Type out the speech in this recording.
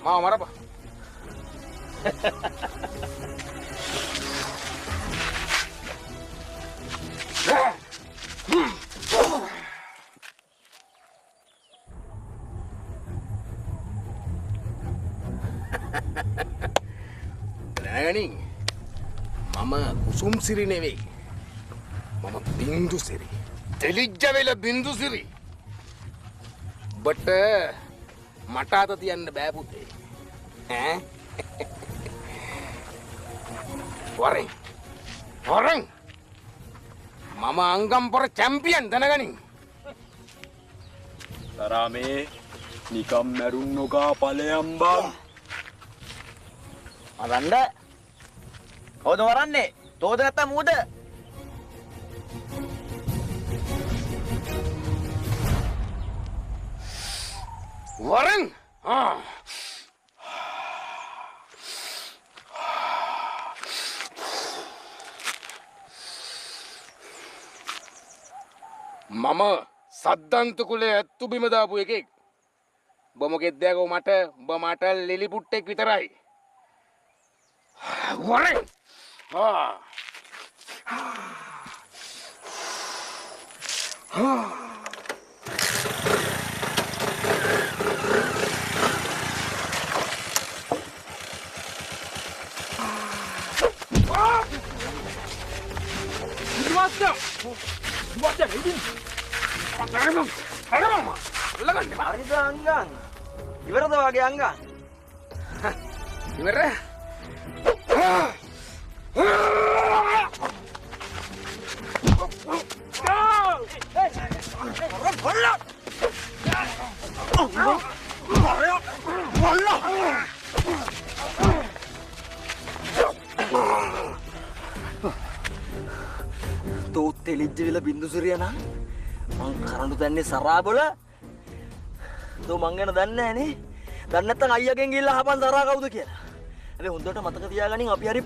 මාව මරපන්. දැනගනින් මම කුසුම් සිරි නෙවෙයි. මම බින්දු සිරි. තෙලිජ්ජ වෙල බින්දු සිරි. බට මට අත තියන්න බෑ පුතේ. ඈ? වරෙන්. වරෙන්. මම අංගම්පොර චැම්පියන් දැනගනින්. තරමේ නිකම් මැරුන් නොකා ඵලයන් බං. මරන්න. කවුද මරන්නේ? තෝද නැත්තම් මූද? වරෙන්. මම සද්දන්ත කුලේ ඇත්තු බිම දාපු එකෙක්. උඹ මොකෙද දැකෝ මට? උඹ මට ලෙලි පුට්ටෙක් විතරයි. වරෙන්. හරිද අංගන්? ඉවරද වගේ අංගන්? ඉවර? තෝ තෙලිජ්ජ වෙල බින්දු සිරිය නම් මං කරඬු දැන්නේ සරාබොල. තෝ මං ගැන දන්නේ නැහනේ. දන්නේ නැත්නම් අයියාගෙන් ගිහිල්ලා අහපන් සරා කවුද කියලා. හැබැයි හොඳට මතක තියාගනින් අපි හරි